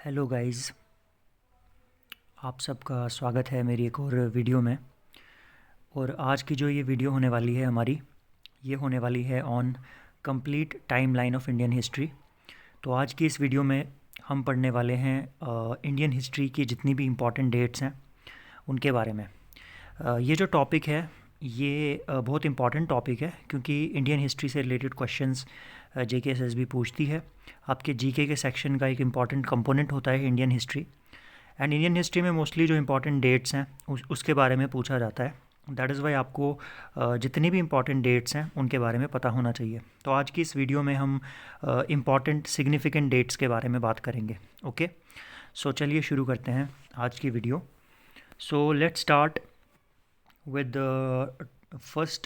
Hello guys. आप सबका स्वागत है मेरी एक और वीडियो में। और आज की जो ये वीडियो होने वाली है हमारी, ये होने वाली है on complete time line of Indian history. तो आज की इस वीडियो में हम पढ़ने वाले हैं इंडियन हिस्ट्री की जितनी भी इम्पॉर्टेंट डेट्स हैं उनके बारे में। ये जो टॉपिक है ये बहुत इम्पॉर्टेंट टॉपिक है क्योंकि इंडियन हिस्ट्री से रिलेटेड क्वेश्चंस JKSSB पूछती है। आपके जीके के सेक्शन का एक इम्पॉर्टेंट कंपोनेंट होता है Indian history. And Indian history में मोस्टली जो इम्पॉर्टेंट डेट्स हैं उसके बारे में पूछा जाता है। दैट इज़ वाई आपको जितनी भी इम्पॉर्टेंट डेट्स हैं उनके बारे में पता होना चाहिए। तो आज की इस वीडियो में हम इम्पॉर्टेंट सिग्निफिकेंट डेट्स के बारे में बात करेंगे। ओके, सो चलिए शुरू करते हैं आज की video. So let's start with the first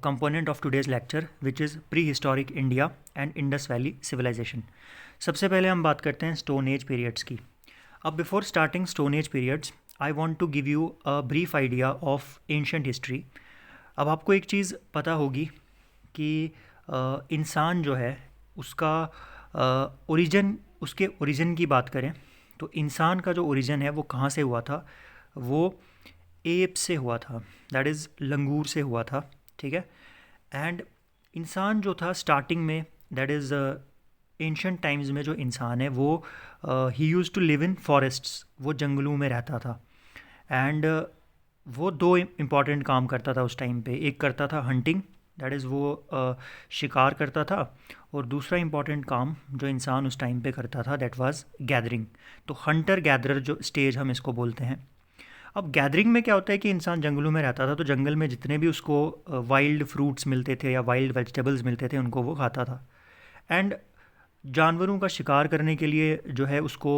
component of today's lecture, which is prehistoric India and Indus Valley civilization. सबसे पहले हम बात करते हैं स्टोन एज पीरियड्स की। अब before starting stone age periods I want to give you a brief idea of ancient history. अब आपको एक चीज़ पता होगी कि इंसान जो है उसका ओरिजिन, उसके ओरिजिन की बात करें तो इंसान का जो ओरिजिन है वो कहाँ से हुआ था, वो एप से हुआ था। दैट इज़ लंगूर से हुआ था। ठीक है। एंड इंसान जो था स्टार्टिंग में, दैट इज़ एंशंट टाइम्स में जो इंसान है वो ही use to live in forests, वो जंगलों में रहता था। एंड वो दो इम्पॉर्टेंट काम करता था उस टाइम पे। एक करता था हंटिंग, दैट इज़ वो शिकार करता था। और दूसरा इम्पॉर्टेंट काम जो इंसान उस टाइम पे करता था दैट वाज गैदरिंग। तो हंटर गैदरर जो स्टेज हम इसको बोलते हैं। अब गैदरिंग में क्या होता है कि इंसान जंगलों में रहता था, तो जंगल में जितने भी उसको वाइल्ड फ्रूट्स मिलते थे या वाइल्ड वेजिटेबल्स मिलते थे उनको वो खाता था। एंड जानवरों का शिकार करने के लिए जो है उसको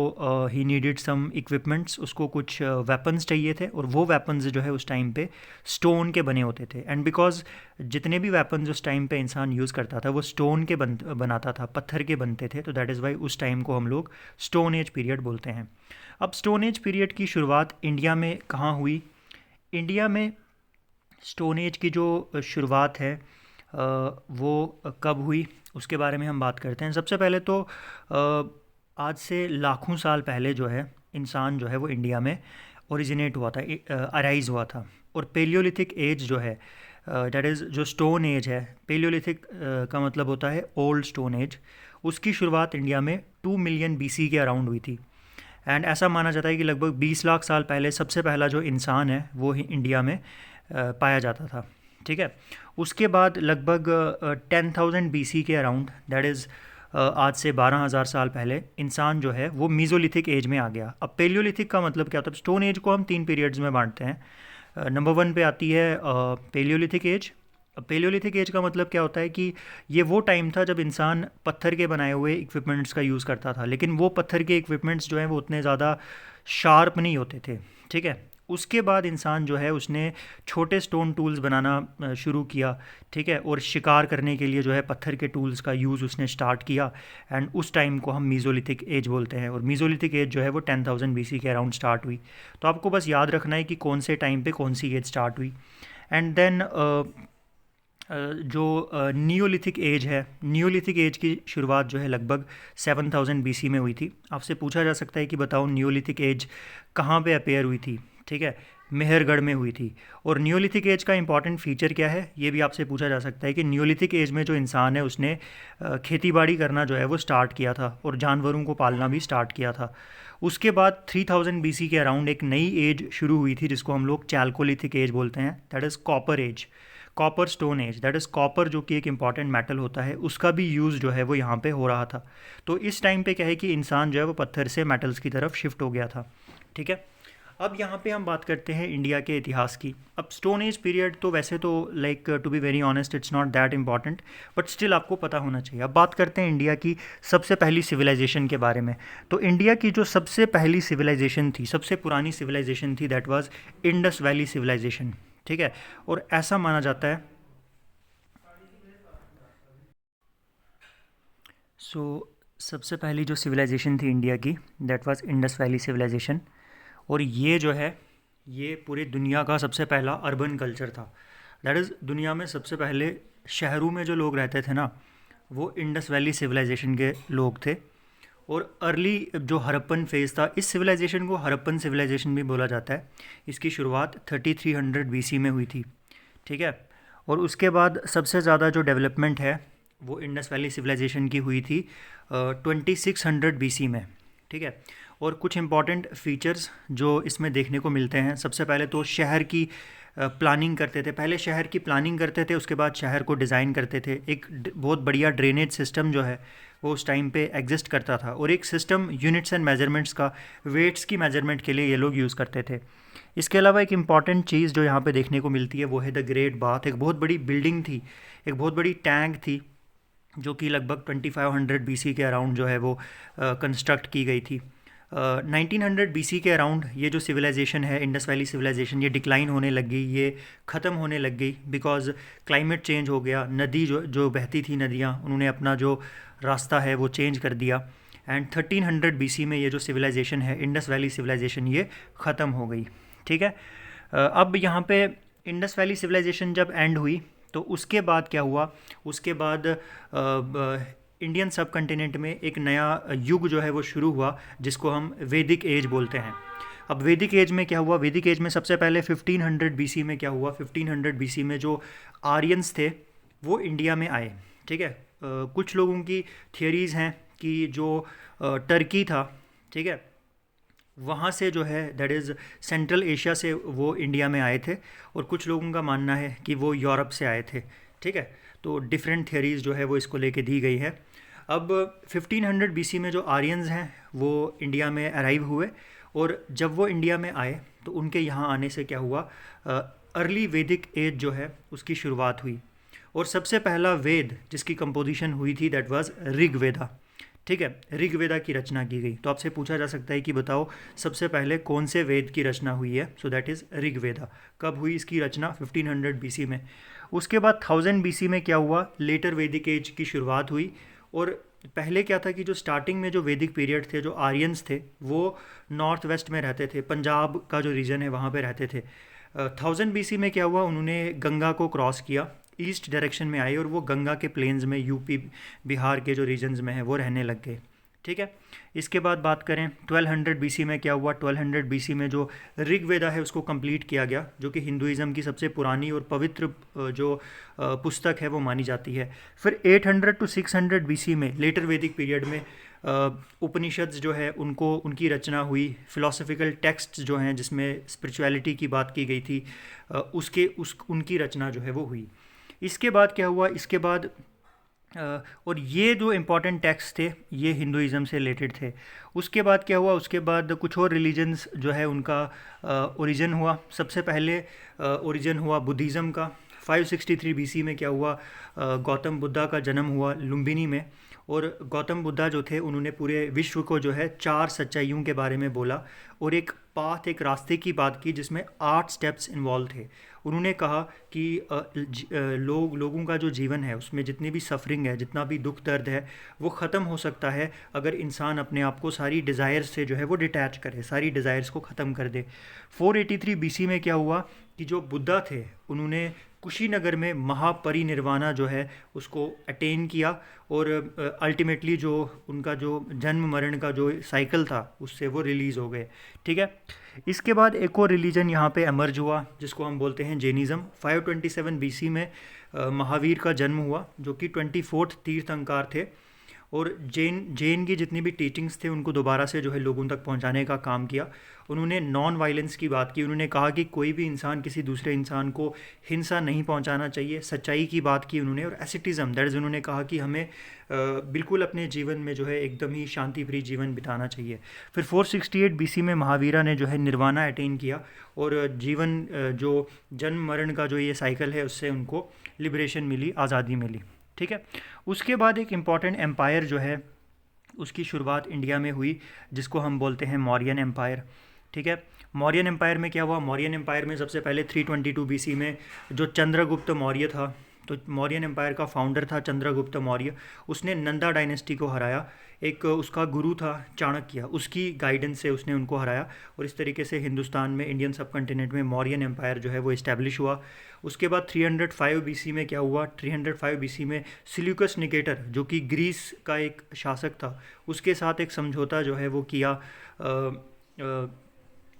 ही नीडेड सम इक्विपमेंट्स, उसको कुछ वेपन्स चाहिए थे। और वो वेपन्स जो है उस टाइम पे स्टोन के बने होते थे। एंड बिकॉज जितने भी वेपन्स उस टाइम पे इंसान यूज़ करता था वो स्टोन के बनाता था, पत्थर के बनते थे। तो दैट इज़ वाई उस टाइम को हम लोग स्टोन एज पीरियड बोलते हैं। अब स्टोन एज पीरियड की शुरुआत इंडिया में कहाँ हुई? इंडिया में स्टोन एज की जो शुरुआत है वो कब हुई उसके बारे में हम बात करते हैं। सबसे पहले तो आज से लाखों साल पहले जो है इंसान जो है वो इंडिया में ओरिजिनेट हुआ था, अराइज हुआ था। और पेलियोलिथिक एज जो है, दैट इज़ जो स्टोन एज है, पेलियोलिथिक का मतलब होता है ओल्ड स्टोन एज, उसकी शुरुआत इंडिया में 2 मिलियन BC के अराउंड हुई थी। एंड ऐसा माना जाता है कि लगभग 20 लाख साल पहले सबसे पहला जो इंसान है वो ही इंडिया में पाया जाता था। ठीक है। उसके बाद लगभग 10,000 BC के अराउंड, दैट इज़ आज से 12,000 साल पहले इंसान जो है वो मीज़ोलिथिक एज में आ गया। अब पेलियोलिथिक का मतलब क्या होता है? स्टोन एज को हम 3 पीरियड्स में बांटते हैं। नंबर 1 पे आती है पेलियोलिथिक एज। पेलियोलिथिक एज का मतलब क्या होता है कि ये वो टाइम था जब इंसान पत्थर के बनाए हुए इक्विपमेंट्स का यूज़ करता था, लेकिन वो पत्थर के इक्विपमेंट्स जो हैं वो उतने ज़्यादा शार्प नहीं होते थे। ठीक है। उसके बाद इंसान जो है उसने छोटे स्टोन टूल्स बनाना शुरू किया। ठीक है। और शिकार करने के लिए जो है पत्थर के टूल्स का यूज़ उसने स्टार्ट किया। एंड उस टाइम को हम मीज़ोलिथिक एज बोलते हैं। और मीज़ोलिथिक एज जो है वो 10,000 BC के अराउंड स्टार्ट हुई। तो आपको बस याद रखना है कि कौन से टाइम पे कौन सी एज स्टार्ट हुई। एंड देन जो नियोलिथिक एज है, नियोलिथिक एज की शुरुआत जो है लगभग 7,000 BC में हुई थी। आपसे पूछा जा सकता है कि बताओ नियोलिथिक एज कहाँ पे अपेयर हुई थी? ठीक है, मेहरगढ़ में हुई थी। और नियोलिथिक एज का इंपॉर्टेंट फीचर क्या है ये भी आपसे पूछा जा सकता है कि नियोलिथिक एज में जो इंसान है उसने खेती बाड़ी करना जो है वो स्टार्ट किया था और जानवरों को पालना भी स्टार्ट किया था। उसके बाद 3000 BC के अराउंड एक नई एज शुरू हुई थी जिसको हम लोग चैल्कोलिथिक एज बोलते हैं। That is copper age, copper stone age. That is copper जो कि एक इंपॉर्टेंट मेटल होता है, उसका भी यूज़ जो है वो यहाँ पे हो रहा था। तो इस टाइम पे क्या है कि इंसान जो है वो पत्थर से मेटल्स की तरफ शिफ्ट हो गया था। ठीक है। अब यहाँ पे हम बात करते हैं इंडिया के इतिहास की। अब स्टोन एज पीरियड तो वैसे तो like to be very honest it's not that important, but still आपको पता होना चाहिए। अब बात करते हैं इंडिया की सबसे पहली सिविलाइजेशन के बारे में। तो इंडिया की जो सबसे पहली सिविलाइजेशन थी, सबसे पुरानी सिविलाइजेशन थी, that was Indus Valley civilization. ठीक है। और ऐसा माना जाता है, सो सबसे पहली जो सिविलाइजेशन थी इंडिया की that was Indus Valley civilization. और ये जो है ये पूरी दुनिया का सबसे पहला अर्बन कल्चर था। दैट इज़ दुनिया में सबसे पहले शहरों में जो लोग रहते थे ना वो इंडस वैली सिविलाइजेशन के लोग थे। और अर्ली जो हड़प्पन फेज़ था, इस सिविलाइजेशन को हड़प्पन सिविलाइजेशन भी बोला जाता है। इसकी शुरुआत 3300 बीसी में हुई थी, ठीक है। और उसके बाद सबसे ज़्यादा जो डेवलपमेंट है वो इंडस वैली सिविलाइजेशन की हुई थी 2600 बीसी में, ठीक है। और कुछ इंपॉर्टेंट फीचर्स जो इसमें देखने को मिलते हैं, सबसे पहले तो शहर की प्लानिंग करते थे। पहले शहर की प्लानिंग करते थे, उसके बाद शहर को डिज़ाइन करते थे। एक बहुत बढ़िया ड्रेनेज सिस्टम जो है वो उस टाइम पे एग्जिस्ट करता था, और एक सिस्टम यूनिट्स एंड मेजरमेंट्स का, वेट्स की मेजरमेंट के लिए ये लोग यूज़ करते थे। इसके अलावा एक इम्पॉर्टेंट चीज़ जो यहाँ पे देखने को मिलती है वो है द ग्रेट बाथ। एक बहुत बड़ी बिल्डिंग थी, एक बहुत बड़ी टैंक थी, जो कि लगभग 2500 बीसी के अराउंड जो है वो कंस्ट्रक्ट की गई थी। 1900 बीसी के अराउंड ये जो सिविलाइजेशन है, इंडस वैली सिविलाइजेशन, ये डिक्लाइन होने लग गई, ये ख़त्म होने लग गई, बिकॉज क्लाइमेट चेंज हो गया। नदी जो बहती थी, नदियाँ, उन्होंने अपना जो रास्ता है वो चेंज कर दिया। एंड 1300 बीसी में ये जो सिविलाइजेशन है, इंडस वैली सिविलाइजेशन, ये ख़त्म हो गई, ठीक है। अब यहाँ पे इंडस वैली सिविलाइजेशन जब एंड हुई तो उसके बाद क्या हुआ, उसके बाद इंडियन सब कॉन्टिनेंट में एक नया युग जो है वो शुरू हुआ, जिसको हम वैदिक एज बोलते हैं। अब वैदिक एज में क्या हुआ, वैदिक एज में सबसे पहले 1500 बीसी में क्या हुआ, 1500 बीसी में जो आर्यंस थे वो इंडिया में आए, ठीक है। कुछ लोगों की थियरीज़ हैं कि जो टर्की था, ठीक है, वहाँ से जो है, दैट इज़ सेंट्रल एशिया से वो इंडिया में आए थे, और कुछ लोगों का मानना है कि वो यूरोप से आए थे, ठीक है। तो डिफरेंट थियरीज़ जो है वो इसको लेके दी गई है। अब 1500 बीसी में जो आर्यंस हैं वो इंडिया में अराइव हुए, और जब वो इंडिया में आए तो उनके यहाँ आने से क्या हुआ, अर्ली वैदिक एज जो है उसकी शुरुआत हुई। और सबसे पहला वेद जिसकी कंपोजिशन हुई थी दैट वाज ऋग्वेदा, ठीक है। ऋग्वेदा की रचना की गई। तो आपसे पूछा जा सकता है कि बताओ सबसे पहले कौन से वेद की रचना हुई है, सो दैट इज़ ऋग्वेदा। कब हुई इसकी रचना, 1500 बीसी में। उसके बाद 1000 बीसी में क्या हुआ, लेटर वैदिक एज की शुरुआत हुई। और पहले क्या था कि जो स्टार्टिंग में जो वैदिक पीरियड थे, जो आर्यंस थे वो नॉर्थ वेस्ट में रहते थे, पंजाब का जो रीजन है वहाँ पे रहते थे। 1000 बीसी में क्या हुआ, उन्होंने गंगा को क्रॉस किया, ईस्ट डायरेक्शन में आए, और वो गंगा के प्लेन्स में, यूपी बिहार के जो रीजन्स में है वो रहने लग गए, ठीक है। इसके बाद बात करें 1200 बीसी में क्या हुआ, 1200 बीसी में जो ऋग्वेदा है उसको कंप्लीट किया गया, जो कि हिंदुइज़्म की सबसे पुरानी और पवित्र जो पुस्तक है वो मानी जाती है। फिर 800 टू 600 बीसी में, लेटर वैदिक पीरियड में, उपनिषद्स जो है उनको, उनकी रचना हुई। फिलोसफिकल टेक्स्ट्स जो हैं जिसमें स्पिरिचुअलिटी की बात की गई थी, उनकी रचना जो है वो हुई। इसके बाद क्या हुआ, इसके बाद और ये जो इम्पोर्टेंट टेक्स्ट थे ये हिंदुइज़्म से रिलेटेड थे। उसके बाद क्या हुआ, उसके बाद कुछ और रिलीजन्स जो है उनका ओरिजिन हुआ। सबसे पहले ओरिजिन हुआ बुद्धिज़्म का। 563 बीसी में क्या हुआ, गौतम बुद्धा का जन्म हुआ लुम्बिनी में। और गौतम बुद्धा जो थे उन्होंने पूरे विश्व को जो है 4 सच्चाइयों के बारे में बोला, और एक पाथ, एक रास्ते की बात की जिसमें 8 स्टेप्स इन्वॉल्व थे। उन्होंने कहा कि लोगों का जो जीवन है उसमें जितनी भी सफरिंग है, जितना भी दुख दर्द है, वो ख़त्म हो सकता है अगर इंसान अपने आप को सारी डिज़ायर्स से जो है वो डिटैच करे, सारी डिज़ायर्स को ख़त्म कर दे। 483 बीसी में क्या हुआ कि जो बुद्धा थे उन्होंने कुशीनगर में महापरिनिर्वाणा जो है उसको अटेन किया, और अल्टीमेटली जो उनका जो जन्म मरण का जो साइकिल था उससे वो रिलीज़ हो गए, ठीक है। इसके बाद एक और रिलीजन यहाँ पे एमर्ज हुआ जिसको हम बोलते हैं जैनिज़्म। 527 बीसी में महावीर का जन्म हुआ, जो कि 24th तीर्थंकर थे, और जैन की जितनी भी टीचिंग्स थे उनको दोबारा से जो है लोगों तक पहुंचाने का काम किया। उन्होंने नॉन वायलेंस की बात की। उन्होंने कहा कि कोई भी इंसान किसी दूसरे इंसान को हिंसा नहीं पहुंचाना चाहिए। सच्चाई की बात की उन्होंने, और एसिटिज़म, दैट इज़, उन्होंने कहा कि हमें बिल्कुल अपने जीवन में जो है एकदम ही शांति प्रिय जीवन बिताना चाहिए। फिर 468 बीसी में महावीरा ने जो है निर्वाणा अटेन किया, और जीवन जो जन्म मरण का जो ये साइकिल है उससे उनको लिबरेशन मिली, आज़ादी मिली, ठीक है। उसके बाद एक इम्पॉर्टेंट एम्पायर जो है उसकी शुरुआत इंडिया में हुई, जिसको हम बोलते हैं मौर्यन एम्पायर, ठीक है। मौर्यन एम्पायर में क्या हुआ, मौर्यन एम्पायर में सबसे पहले 322 बीसी में जो चंद्रगुप्त मौर्य था तो मौर्यन एम्पायर का फाउंडर था चंद्रगुप्त मौर्य। उसने नंदा डायनेस्टी को हराया। एक उसका गुरु था चाणक्य, उसकी गाइडेंस से उसने उनको हराया, और इस तरीके से हिंदुस्तान में, इंडियन सब कॉन्टिनेंट में मौर्यन एम्पायर जो है वो इस्टेब्लिश हुआ। उसके बाद 305 बीसी में क्या हुआ, 305 बीसी में सिल्यूकस निकेटर जो कि ग्रीस का एक शासक था, उसके साथ एक समझौता जो है वो किया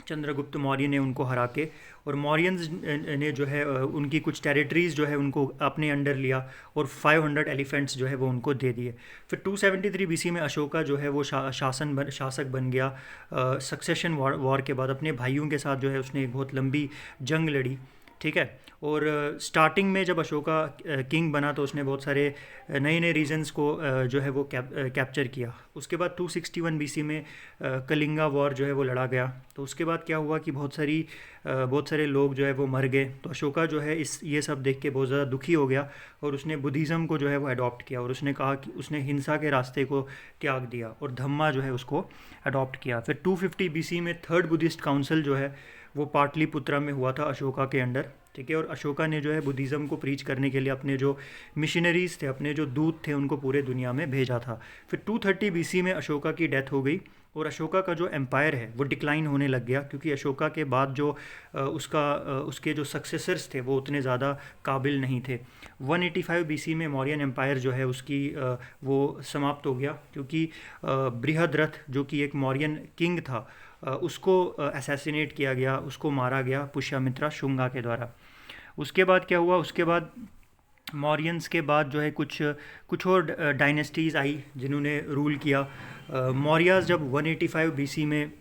चंद्रगुप्त मौर्य ने उनको हरा के, और मौर्यंस ने जो है उनकी कुछ टेरिटरीज़ जो है उनको अपने अंडर लिया, और 500 एलिफेंट्स जो है वो उनको दे दिए। फिर 273 बीसी में अशोका जो है वो शासक बन गया। सक्सेशन वॉर के बाद अपने भाइयों के साथ जो है उसने एक बहुत लंबी जंग लड़ी, ठीक है। और स्टार्टिंग में जब अशोका किंग बना तो उसने बहुत सारे नए नए रीजन्स को जो है वो कैप्चर किया। उसके बाद 261 बीसी में कलिंगा वॉर जो है वो लड़ा गया। तो उसके बाद क्या हुआ कि बहुत सारे लोग जो है वो मर गए। तो अशोका जो है ये सब देख के बहुत ज़्यादा दुखी हो गया, और उसने बुद्धिज़्म को जो है वो अडॉप्ट किया, और उसने कहा कि उसने हिंसा के रास्ते को त्याग दिया और धम्मा जो है उसको अडॉप्ट किया। फिर 250 बीसी में थर्ड बुद्धिस्ट काउंसिल जो है वो पाटलिपुत्रा में हुआ था अशोका के अंडर, ठीक है। और अशोका ने जो है बुद्धिज़्म को प्रीच करने के लिए अपने जो मिशनरीज़ थे, अपने जो दूत थे, उनको पूरे दुनिया में भेजा था। फिर 230 बीसी में अशोका की डेथ हो गई, और अशोका का जो एम्पायर है वो डिक्लाइन होने लग गया, क्योंकि अशोका के बाद जो उसके जो सक्सेसर्स थे वो उतने ज़्यादा काबिल नहीं थे। 185 बीसी में मौर्यन एम्पायर जो है उसकी वो समाप्त हो गया, क्योंकि बृहद्रथ जो कि एक मौर्यन किंग था उसको असैसिनेट किया गया, उसको मारा गया पुष्यमित्रा शुंगा के द्वारा। उसके बाद क्या हुआ, उसके बाद मौर्यंस के बाद जो है कुछ और डायनेस्टीज़ आई जिन्होंने रूल किया। मौर्यास जब 185 बीसी में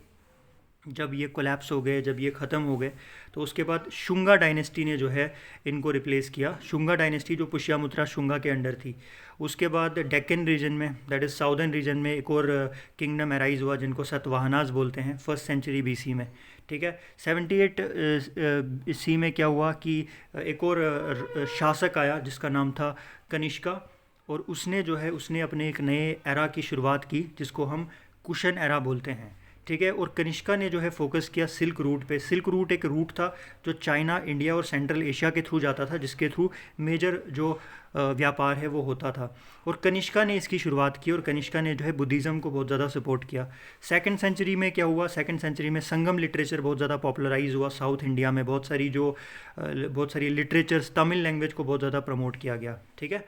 जब ये कोलैप्स हो गए, जब ये ख़त्म हो गए, तो उसके बाद शुंगा डायनेस्टी ने जो है इनको रिप्लेस किया। शुंगा डायनेस्टी जो पुष्यमित्रा शुंगा के अंडर थी। उसके बाद डेक्कन रीजन में, दैट इज़ साउदर्न रीजन में, एक और किंगडम एराइज हुआ जिनको सतवाहनास बोलते हैं, 1st सेंचुरी बीसी में, ठीक है। 78 सी में क्या हुआ कि एक और शासक आया जिसका नाम था कनिष्का, और उसने जो है उसने अपने एक नए एरा की शुरुआत की जिसको हम कुशन एरा बोलते हैं, ठीक है। और कनिष्का ने जो है फोकस किया सिल्क रूट पे। सिल्क रूट एक रूट था जो चाइना, इंडिया और सेंट्रल एशिया के थ्रू जाता था, जिसके थ्रू मेजर जो व्यापार है वो होता था, और कनिष्का ने इसकी शुरुआत की, और कनिष्का ने जो है बुद्धिज़्म को बहुत ज़्यादा सपोर्ट किया। 2nd सेंचुरी में क्या हुआ, 2nd सेंचुरी में संगम लिटरेचर बहुत ज़्यादा पॉपुलराइज हुआ साउथ इंडिया में। बहुत सारी लिटरेचर्स, तमिल लैंग्वेज को बहुत ज़्यादा प्रमोट किया गया, ठीक है।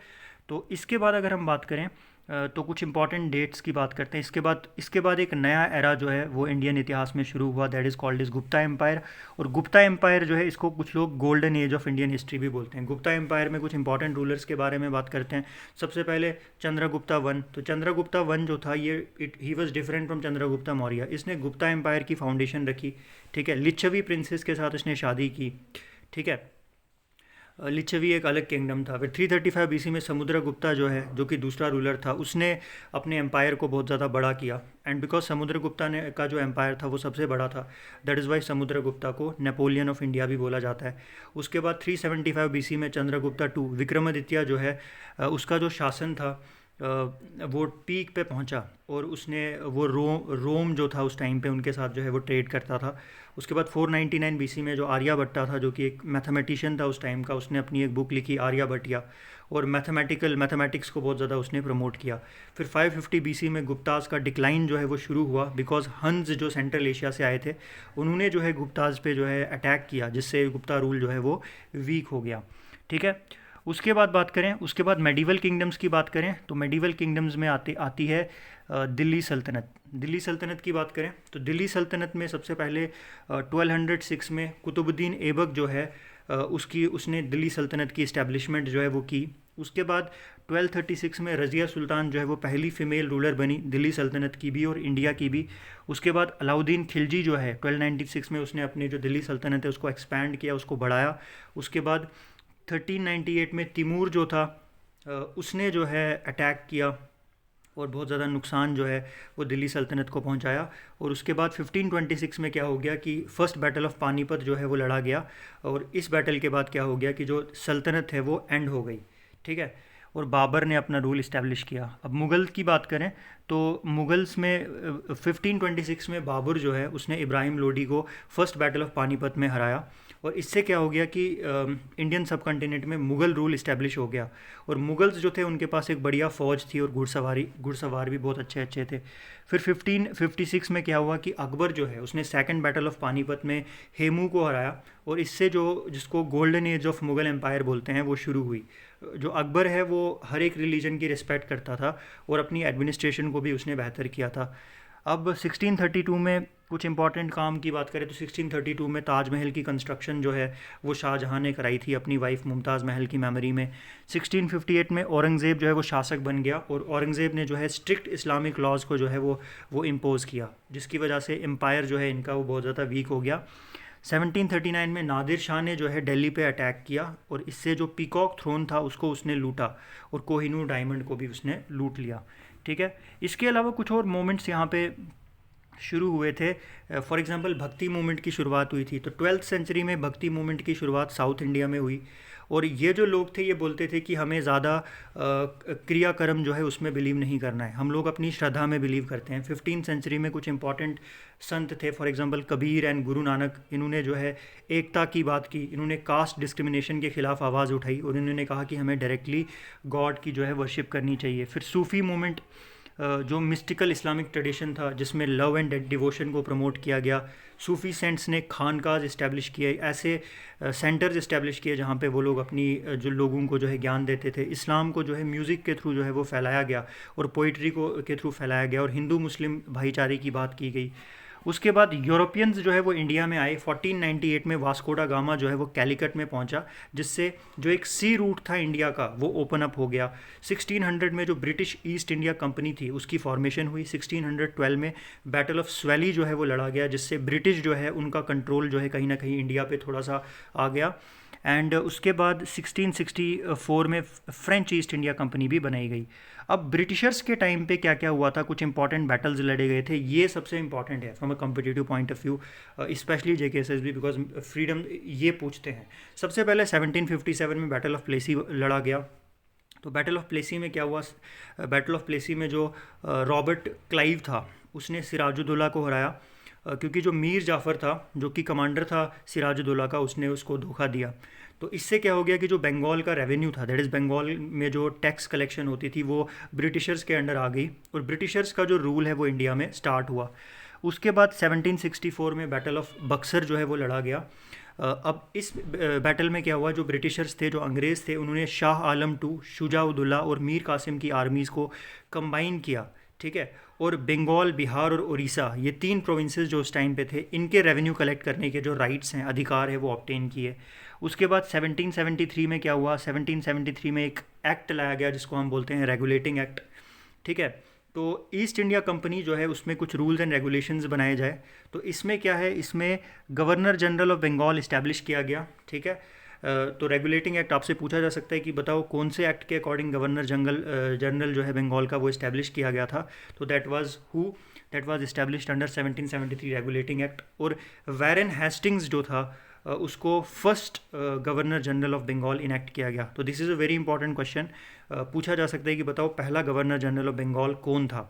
तो इसके बाद अगर हम बात करें तो कुछ इंपॉर्टेंट डेट्स की बात करते हैं। इसके बाद एक नया एरा जो है वो इंडियन इतिहास में शुरू हुआ, that is called is Gupta empire. और गुप्ता एम्पायर जो है इसको कुछ लोग golden age of Indian history भी बोलते हैं। गुप्ता एम्पायर में कुछ इंपॉर्टेंट रूलर्स के बारे में बात करते हैं। सबसे पहले चंद्रगुप्ता वन। तो चंद्रगुप्ता वन जो था ये he was different from Chandragupta Maurya. इसने गुप्ता एम्पायर की फाउंडेशन रखी, ठीक है। लिच्छवी प्रिंसेस के साथ इसने शादी की, ठीक है। लिच्छवी एक अलग किंगडम था। फिर 335 बीसी में समुद्रगुप्ता जो है, जो कि दूसरा रूलर था, उसने अपने एम्पायर को बहुत ज़्यादा बड़ा किया, एंड बिकॉज समुद्रगुप्ता ने का जो एम्पायर था वो सबसे बड़ा था, दैट इज़ वाई समुद्रगुप्ता को नेपोलियन ऑफ इंडिया भी बोला जाता है। उसके बाद 375 बीसी में चंद्रगुप्ता टू, विक्रमादित्य जो है उसका जो शासन था वो पीक पे पहुंचा, और उसने वो रोम जो था उस टाइम पे उनके साथ जो है वो ट्रेड करता था। उसके बाद 499 बीसी में जो आर्यभट्टा था, जो कि एक मैथमेटिशियन था उस टाइम का, उसने अपनी एक बुक लिखी आर्यभट्टिया, और मैथमेटिक्स को बहुत ज़्यादा उसने प्रमोट किया। फिर 550 बीसी में गुप्ताज़ का डिक्लाइन जो है वो शुरू हुआ, बिकॉज हंस जो सेंट्रल एशिया से आए थे उन्होंने जो है गुप्ताज़ पे जो है अटैक किया, जिससे गुप्ता रूल जो है वो वीक हो गया, ठीक है। उसके बाद मेडिवल किंगडम्स की बात करें तो मेडिवल किंगडम्स में आती है दिल्ली सल्तनत। दिल्ली सल्तनत की बात करें तो दिल्ली सल्तनत में सबसे पहले 1206 में कुतुबुद्दीन ऐबक जो है उसने दिल्ली सल्तनत की इस्टेब्लिशमेंट जो है वो की। उसके बाद 1236 में रज़िया सुल्तान जो है वो पहली फ़ीमेल रूलर बनी दिल्ली सल्तनत की भी और इंडिया की भी। उसके बाद अलाउद्दीन खिलजी जो है 1296 में उसने अपनी जो दिल्ली सल्तनत है उसको एक्सपैंड किया, उसको बढ़ाया। उसके बाद 1398 में तिमूर जो था उसने जो है अटैक किया और बहुत ज़्यादा नुकसान जो है वो दिल्ली सल्तनत को पहुंचाया। और उसके बाद 1526 में क्या हो गया कि फ़र्स्ट बैटल ऑफ पानीपत जो है वो लड़ा गया, और इस बैटल के बाद क्या हो गया कि जो सल्तनत है वो एंड हो गई, ठीक है। और बाबर ने अपना रूल इस्टेब्लिश किया। अब मुग़ल की बात करें तो मुगल्स में 1526 में बाबर जो है उसने इब्राहिम लोदी को फर्स्ट बैटल ऑफ पानीपत में हराया, और इससे क्या हो गया कि इंडियन सब कॉन्टिनेंट में मुग़ल रूल इस्टेब्लिश हो गया। और मुगल्स जो थे उनके पास एक बढ़िया फ़ौज थी और घुड़सवार भी बहुत अच्छे अच्छे थे। फिर 1556 में क्या हुआ कि अकबर जो है उसने सेकंड बैटल ऑफ पानीपत में हेमू को हराया, और इससे जो जिसको golden age of Mughal empire बोलते हैं वो शुरू हुई। जो अकबर है वो हर एक रिलीजन की रिस्पेक्ट करता था और अपनी एडमिनिस्ट्रेशन को भी उसने बेहतर किया था। अब 1632 में कुछ इंपॉर्टेंट काम की बात करें तो 1632 में ताजमहल की कंस्ट्रक्शन जो है वो शाहजहां ने कराई थी अपनी वाइफ मुमताज़ महल की मेमोरी में। 1658 में औरंगज़ेब जो है वो शासक बन गया, और औरंगज़ेब ने जो है स्ट्रिक्ट इस्लामिक लॉज को जो है वो इम्पोज़ किया, जिसकी वजह से एम्पायर जो है इनका वो बहुत ज़्यादा वीक हो गया। 1739 में नादिर शाह ने जो है दिल्ली पे अटैक किया, और इससे जो पीकॉक थ्रोन था उसको उसने लूटा, और कोहिनूर डायमंड को भी उसने लूट लिया। ठीक है, इसके अलावा कुछ और मोमेंट्स यहाँ पे शुरू हुए थे। फॉर एग्जांपल भक्ति मूवमेंट की शुरुआत हुई थी, तो 12th सेंचुरी में भक्ति मूवमेंट की शुरुआत साउथ इंडिया में हुई, और ये जो लोग थे ये बोलते थे कि हमें ज़्यादा क्रियाकर्म जो है उसमें बिलीव नहीं करना है, हम लोग अपनी श्रद्धा में बिलीव करते हैं। 15th सेंचुरी में कुछ इंपॉर्टेंट संत थे, for example Kabir and Guru Nanak, इन्होंने जो है एकता की बात की, इन्होंने कास्ट डिस्क्रिमिनेशन के खिलाफ आवाज़ उठाई, और इन्होंने कहा कि हमें डायरेक्टली गॉड की जो है वर्शिप करनी चाहिए। फिर सूफ़ी मूवमेंट जो मिस्टिकल इस्लामिक ट्रेडिशन था जिसमें लव एंड डिवोशन को प्रमोट किया गया, सूफ़ी सेंट्स ने खानकाज इस्टेब्लिश किए, ऐसे सेंटर्स इस्टेब्लिश किए जहाँ पे वो लोग अपनी जो लोगों को जो है ज्ञान देते थे। इस्लाम को जो है म्यूज़िक के थ्रू जो है वो फैलाया गया, और पोइट्री को के थ्रू फैलाया गया, और हिंदू मुस्लिम भाईचारे की बात की गई। उसके बाद यूरोपियंस जो है वो इंडिया में आए। 1498 में वास्को डा गामा जो है वो कैलिकट में पहुंचा, जिससे जो एक सी रूट था इंडिया का वो ओपन अप हो गया। 1600 में जो ब्रिटिश ईस्ट इंडिया कंपनी थी उसकी फॉर्मेशन हुई। 1612 में बैटल ऑफ स्वेली जो है वो लड़ा गया, जिससे ब्रिटिश जो है उनका कंट्रोल जो है कहीं ना कहीं इंडिया पे थोड़ा सा आ गया। एंड उसके बाद 1664 में फ्रेंच ईस्ट इंडिया कंपनी भी बनाई गई। अब ब्रिटिशर्स के टाइम पे क्या क्या हुआ था, कुछ इंपॉर्टेंट बैटल्स लड़े गए थे, ये सबसे इंपॉर्टेंट है from a competitive point of view, specially JKSSB, because freedom ये पूछते हैं। सबसे पहले 1757 में बैटल ऑफ प्लेसी लड़ा गया। तो बैटल ऑफ प्लेसी में क्या हुआ, बैटल ऑफ प्लेसी में जो रॉबर्ट क्लाइव था उसने सिराजुद्दौला को हराया, क्योंकि जो मीर जाफ़र था जो कि कमांडर था सिराजुद्दौला का, उसने उसको धोखा दिया। तो इससे क्या हो गया कि जो बंगाल का रेवेन्यू था, दैट इज़ बंगाल में जो टैक्स कलेक्शन होती थी, वो ब्रिटिशर्स के अंडर आ गई, और ब्रिटिशर्स का जो रूल है वो इंडिया में स्टार्ट हुआ। उसके बाद 1764 में बैटल ऑफ बक्सर जो है वो लड़ा गया। अब इस बैटल में क्या हुआ, जो ब्रिटिशर्स थे, जो अंग्रेज़ थे, उन्होंने शाह आलम टू, शुजाउद्दौला और मीर कासिम की आर्मीज़ को कंबाइन किया। ठीक है, और बंगाल, बिहार और उड़ीसा, ये 3 प्रोविंसेस जो उस टाइम पे थे, इनके रेवेन्यू कलेक्ट करने के जो राइट्स हैं, अधिकार है, वो ऑब्टेन किए। उसके बाद 1773 में क्या हुआ, 1773 में एक एक्ट लाया गया जिसको हम बोलते हैं रेगुलेटिंग एक्ट। ठीक है, तो ईस्ट इंडिया कंपनी जो है उसमें कुछ रूल्स एंड रेगुलेशंस बनाए जाए। तो इसमें क्या है, इसमें governor general of Bengal establish किया गया। ठीक है, तो रेगुलेटिंग एक्ट आपसे पूछा जा सकता है कि बताओ कौन से एक्ट के अकॉर्डिंग गवर्नर जनरल जो है बंगाल का वो इस्टेब्लिश किया गया था। तो that was established under 1773 regulating act. और वैरन हेस्टिंग्स जो था उसको first governor general of Bengal enact किया गया। तो this is a very important question, पूछा जा सकता है कि बताओ पहला गवर्नर जनरल ऑफ बंगाल कौन था।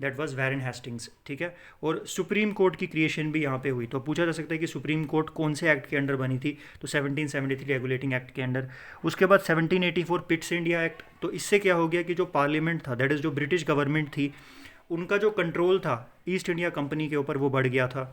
That was Warren Hastings. ठीक है, और सुप्रीम कोर्ट की क्रिएशन भी यहाँ पे हुई। तो पूछा जा सकता है कि सुप्रीम कोर्ट कौन से एक्ट के अंडर बनी थी, तो 1773 रेगुलेटिंग एक्ट के अंडर। उसके बाद 1784 पिट्स इंडिया एक्ट। तो इससे क्या हो गया कि जो पार्लियामेंट था, दैट इज़ जो ब्रिटिश गवर्नमेंट थी, उनका जो कंट्रोल था ईस्ट इंडिया कंपनी के ऊपर वो बढ़ गया था।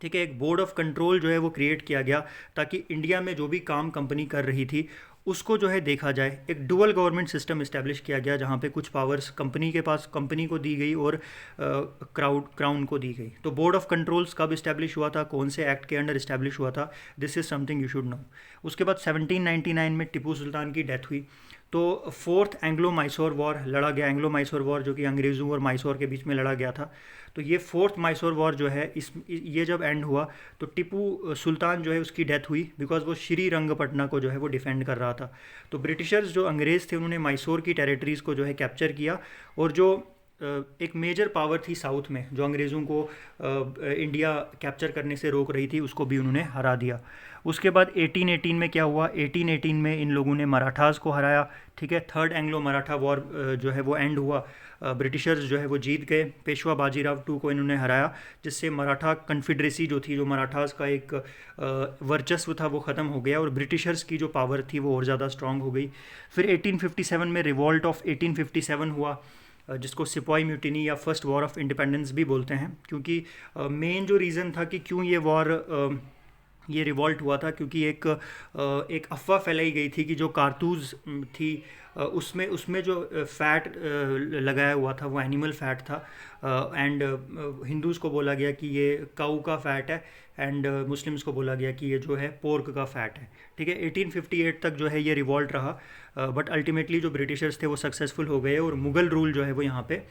ठीक है, एक बोर्ड ऑफ कंट्रोल जो है वो क्रिएट किया गया, ताकि इंडिया में जो भी काम कंपनी कर रही थी उसको जो है देखा जाए। एक डुअल गवर्नमेंट सिस्टम इस्टेब्लिश किया गया, जहाँ पे कुछ पावर्स कंपनी के पास, कंपनी को दी गई और क्राउन को दी गई। तो बोर्ड ऑफ कंट्रोल्स कब इस्टेब्लिश हुआ था, कौन से एक्ट के अंडर इस्टेब्लिश हुआ था, this is something you should know. उसके बाद 1799 में टिपू सुल्तान की डेथ हुई। तो 4th एंग्लो मैसूर वॉर लड़ा गया। एंग्लो मैसूर वॉर जो कि अंग्रेज़ों और मैसूर के बीच में लड़ा गया था। तो ये 4th मैसूर वॉर जो है ये जब एंड हुआ तो टिपू सुल्तान जो है उसकी डेथ हुई, बिकॉज वो श्रीरंगपटना को जो है वो डिफेंड कर रहा था। तो ब्रिटिशर्स जो अंग्रेज़ थे उन्होंने मैसूर की टेरिटरीज़ को जो है कैप्चर किया, और जो एक मेजर पावर थी साउथ में जो अंग्रेज़ों को इंडिया कैप्चर करने से रोक रही थी, उसको भी उन्होंने हरा दिया। उसके बाद 1818 में क्या हुआ, 1818 में इन लोगों ने मराठास को हराया। ठीक है, थर्ड एंग्लो मराठा वॉर जो है वो एंड हुआ। ब्रिटिशर्स जो है वो जीत गए, पेशवा बाजीराव टू को इन्होंने हराया, जिससे मराठा कन्फिडरेसी जो थी, जो मराठास का एक वर्चस्व था, वो ख़त्म हो गया और ब्रिटिशर्स की जो पावर थी वो और ज़्यादा स्ट्रांग हो गई। फिर 1857 में रिवॉल्ट ऑफ 1857 हुआ, जिसको सिपाही म्यूटिनी या फर्स्ट वॉर ऑफ इंडिपेंडेंस भी बोलते हैं, क्योंकि मेन जो रीज़न था कि क्यों ये रिवॉल्ट हुआ था, क्योंकि एक अफवाह फैलाई गई थी कि जो कारतूस थी उसमें उसमें जो फ़ैट लगाया हुआ था वो एनिमल फ़ैट था, एंड हिंदूज़ को बोला गया कि ये काऊ का फ़ैट है, एंड मुस्लिम्स को बोला गया कि ये जो है पोर्क का फ़ैट है। ठीक है, 1858 तक जो है ये रिवॉल्ट रहा, बट अल्टीमेटली जो ब्रिटिशर्स थे वो सक्सेसफुल हो गए और मुग़ल रूल जो है वो यहाँ पे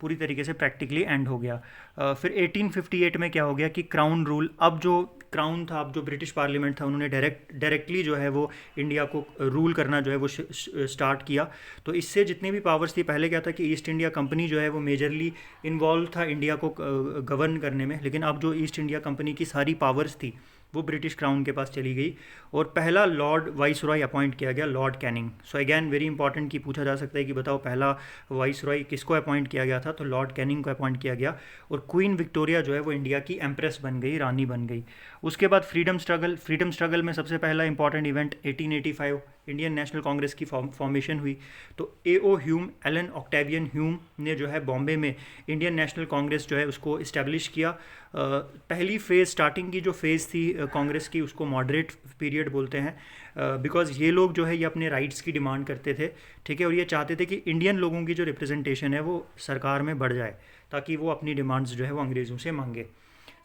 पूरी तरीके से प्रैक्टिकली एंड हो गया। फिर 1858 में क्या हो गया कि क्राउन रूल, अब जो क्राउन था, अब जो ब्रिटिश पार्लियामेंट था, उन्होंने डायरेक्टली जो है वो इंडिया को रूल करना जो है वो स्टार्ट किया। तो इससे जितनी भी पावर्स थी, पहले क्या था कि ईस्ट इंडिया कंपनी जो है वो मेजरली इन्वॉल्व था इंडिया को गवर्न करने में, लेकिन अब जो ईस्ट इंडिया कंपनी की सारी पावर्स थी वो ब्रिटिश क्राउन के पास चली गई और पहला लॉर्ड वाइसरॉय अपॉइंट किया गया, Lord Canning. So again very important कि पूछा जा सकता है कि बताओ पहला वाइसरॉय किसको अपॉइंट किया गया था, तो लॉर्ड कैनिंग को अपॉइंट किया गया और क्वीन विक्टोरिया जो है वो इंडिया की एम्प्रेस बन गई, रानी बन गई। उसके बाद फ्रीडम स्ट्रगल में सबसे पहला important event 1885 Indian National Congress की फॉर्मेशन हुई। तो A.O. Hume, Elon Octavian Hume ने जो है बॉम्बे में इंडियन नेशनल कांग्रेस जो है उसको इस्टेब्लिश किया। पहली फेज़, स्टार्टिंग की जो फेज़ थी कांग्रेस की, उसको मॉडरेट पीरियड बोलते हैं, बिकॉज ये लोग जो है ये अपने राइट्स की डिमांड करते थे। ठीक है, और ये चाहते थे कि इंडियन लोगों की जो रिप्रेजेंटेशन है वो सरकार में बढ़ जाए, ताकि वो अपनी डिमांड्स जो है वो अंग्रेज़ों से मांगे।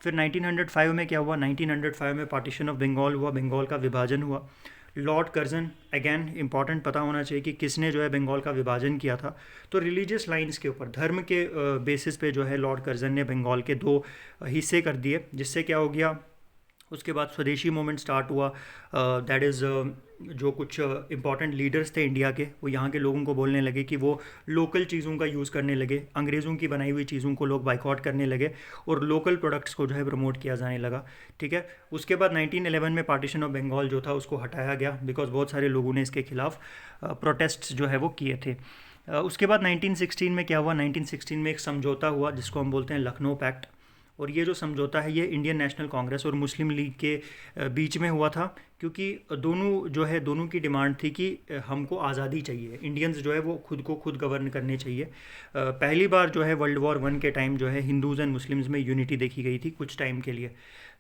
फिर 1905 में क्या हुआ, 1905 में पार्टीशन ऑफ बंगाल हुआ, बंगाल का विभाजन हुआ। लॉर्ड कर्जन, अगेन इंपॉर्टेंट पता होना चाहिए कि किसने जो है बंगाल का विभाजन किया था। तो रिलीजियस लाइंस के ऊपर, धर्म के बेसिस पे जो है लॉर्ड कर्जन ने बंगाल के दो हिस्से कर दिए, जिससे क्या हो गया, उसके बाद स्वदेशी मूवमेंट स्टार्ट हुआ। दैट इज़ जो कुछ इंपॉर्टेंट लीडर्स थे इंडिया के, वो यहाँ के लोगों को बोलने लगे कि वो लोकल चीज़ों का यूज़ करने लगे, अंग्रेज़ों की बनाई हुई चीज़ों को लोग बाइकआउट करने लगे और लोकल प्रोडक्ट्स को जो है प्रमोट किया जाने लगा। ठीक है, उसके बाद 1911 में पार्टीशन ऑफ बंगाल जो था उसको हटाया गया, बिकॉज बहुत सारे लोगों ने इसके खिलाफ प्रोटेस्ट जो है वो किए थे। उसके बाद 1916 में क्या हुआ, 1916 में एक समझौता हुआ जिसको हम बोलते हैं लखनऊ पैक्ट, और ये जो समझौता है ये इंडियन नेशनल कांग्रेस और मुस्लिम लीग के बीच में हुआ था, क्योंकि दोनों की डिमांड थी कि हमको आज़ादी चाहिए, इंडियंस जो है वो खुद को खुद गवर्न करने चाहिए। पहली बार जो है वर्ल्ड वॉर 1 के टाइम जो है हिंदूज़ एंड मुस्लिम्स में यूनिटी देखी गई थी कुछ टाइम के लिए।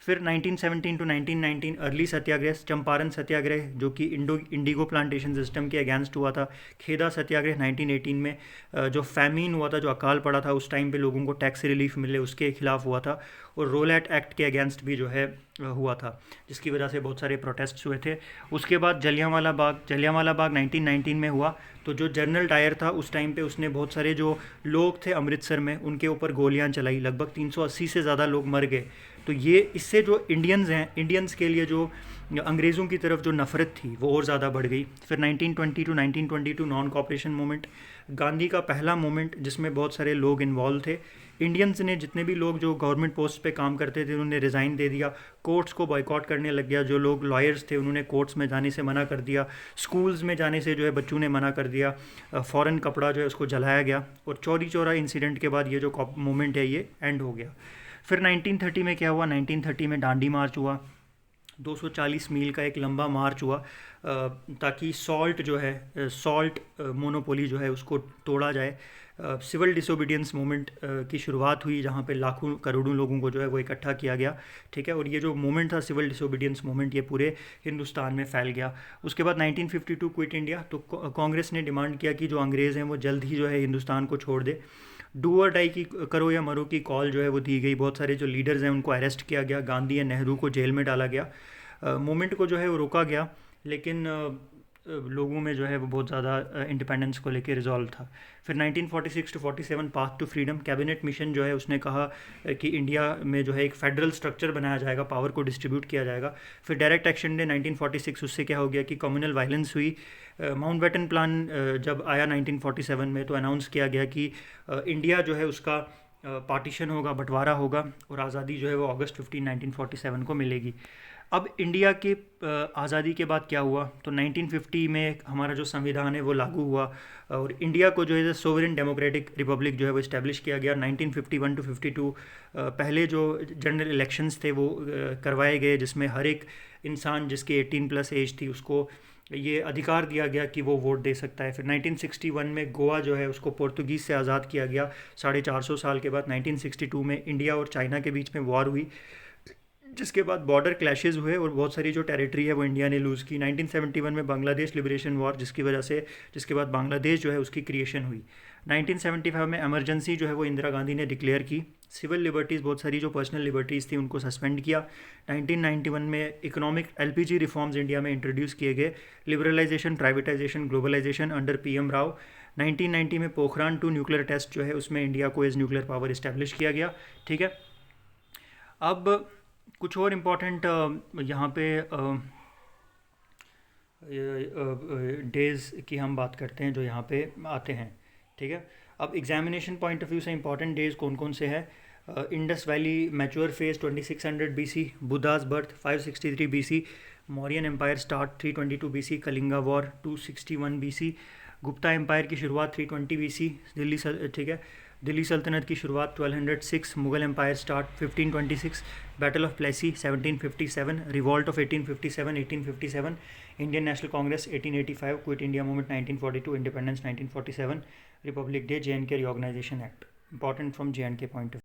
फिर 1917 टू 1919 अर्ली सत्याग्रह, चंपारण सत्याग्रह जो कि इंडिगो प्लांटेशन सिस्टम के अगेंस्ट हुआ था। खेदा सत्याग्रह 1918 में जो फैमीन हुआ था, जो अकाल पड़ा था, उस टाइम पे लोगों को टैक्स रिलीफ मिले, उसके खिलाफ हुआ था। और रोलैट एक्ट के अगेंस्ट भी जो है हुआ था, जिसकी वजह से बहुत सारे प्रोटेस्ट हुए थे। उसके बाद जलियांवाला बाग 1919 में हुआ। तो जो जनरल डायर था उस टाइम पे, उसने बहुत सारे जो लोग थे अमृतसर में उनके ऊपर गोलियां चलाई, लगभग 380 से ज़्यादा लोग मर गए। तो ये इससे जो इंडियंस के लिए जो अंग्रेज़ों की तरफ जो नफ़रत थी वो और ज़्यादा बढ़ गई। फिर 1920 to 1922 non cooperation movement, Gandhi का पहला मूवमेंट जिसमें बहुत सारे लोग इन्वॉल्व थे। इंडियंस ने, जितने भी लोग जो गवर्नमेंट पोस्ट पे काम करते थे, उन्होंने रिज़ाइन दे दिया, कोर्ट्स को बॉयकॉट करने लग गया। जो लोग लॉयर्स थे उन्होंने कोर्ट्स में जाने से मना कर दिया, स्कूल्स में जाने से जो है बच्चों ने मना कर दिया, फ़ॉरेन कपड़ा जो है उसको जलाया गया, और चौरी चौरा इंसिडेंट के बाद ये जो मूवमेंट है ये एंड हो गया। फिर 1930 में क्या हुआ, 1930 में दांडी मार्च हुआ, 240 मील का एक लंबा मार्च हुआ, ताकि सॉल्ट मोनोपोली जो है उसको तोड़ा जाए। सिविल डिसोबीडियंस मूवमेंट की शुरुआत हुई, जहाँ पे लाखों करोड़ों लोगों को जो है वो इकट्ठा किया गया। ठीक है, और ये जो मूवमेंट था सिविल डिसोबीडियंस मूवमेंट, ये पूरे हिंदुस्तान में फैल गया। उसके बाद 1952 क्विट इंडिया, तो कांग्रेस ने डिमांड किया कि जो अंग्रेज़ हैं वो जल्द ही जो है हिंदुस्तान को छोड़ दे। डू और डाई की, करो या मरो की कॉल जो है वो दी गई। बहुत सारे जो लीडर्स हैं उनको अरेस्ट किया गया, गांधी या नेहरू को जेल में डाला गया। मूवमेंट को जो है वो रोका गया, लेकिन लोगों में जो है वो बहुत ज़्यादा इंडिपेंडेंस को लेके रिजॉल्व था। फिर 1946 to 47 path to freedom, cabinet mission जो है उसने कहा कि इंडिया में जो है एक फेडरल स्ट्रक्चर बनाया जाएगा, पावर को डिस्ट्रीब्यूट किया जाएगा। फिर डायरेक्ट एक्शन डे 1946, उससे क्या हो गया कि कम्युनल वायलेंस हुई। माउंटबेटन प्लान जब आया 1947 में, तो अनाउंस किया गया कि इंडिया जो है उसका पार्टीशन होगा, बंटवारा होगा, और आज़ादी जो है वो अगस्त 15 1947 को मिलेगी। अब इंडिया के आज़ादी के बाद क्या हुआ, तो 1950 में हमारा जो संविधान है वो लागू हुआ, और इंडिया को जो है सोवरेन डेमोक्रेटिक रिपब्लिक जो है वो इस्टेब्लिश किया गया। 1951 टू 52 पहले जो जनरल इलेक्शंस थे वो करवाए गए, जिसमें हर एक इंसान जिसकी 18+ एज थी उसको ये अधिकार दिया गया कि वो वोट दे सकता है। फिर 1961 में गोवा जो है उसको पोर्तुगीज़ से आज़ाद किया गया 450 साल के बाद। 1962 में इंडिया और चाइना के बीच में वॉर हुई, जिसके बाद बॉर्डर क्लैशेस हुए और बहुत सारी जो टेरिटरी है वो इंडिया ने लूज़ की। 1971 में बांग्लादेश लिबरेशन वॉर, जिसकी वजह से जिसके बाद बांग्लादेश जो है उसकी क्रिएशन हुई। 1975 में एमरजेंसी जो है वो इंदिरा गांधी ने डिक्लेयर की। सिविल लिबर्टीज़, बहुत सारी जो पर्सनल लिबर्टीज़ थी उनको सस्पेंड किया। 1991 में इकोनॉमिक एलपीजी रिफॉर्म्स इंडिया में इंट्रोड्यूस किए गए। Liberalization, privatization, globalization under PM Rao. 1990 में पोखरान 2 न्यूक्लियर टेस्ट जो है उसमें इंडिया को एज न्यूक्लियर पावर इस्टेब्लिश किया गया। ठीक है, अब कुछ और इम्पॉर्टेंट यहाँ पे डेज़ की हम बात करते हैं जो यहाँ पे आते हैं। ठीक है, अब एग्जामिनेशन पॉइंट ऑफ व्यू से इंपॉर्टेंट डेज़ कौन कौन से हैं। Indus Valley mature phase 2600 BC, Buddha's birth 563 BC, Mauryan empire start 322 BC, Kalinga war 261 BC, Gupta empire की शुरुआत 320 BC, ठीक है, दिल्ली सल्तनत की शुरुआत 1206, Mughal empire start 1526, battle of Plassey 1757, revolt of 1857, Indian National Congress 1885, Quit India movement 1942, independence 1947, republic day, JNK reorganization act. Important from JNK point of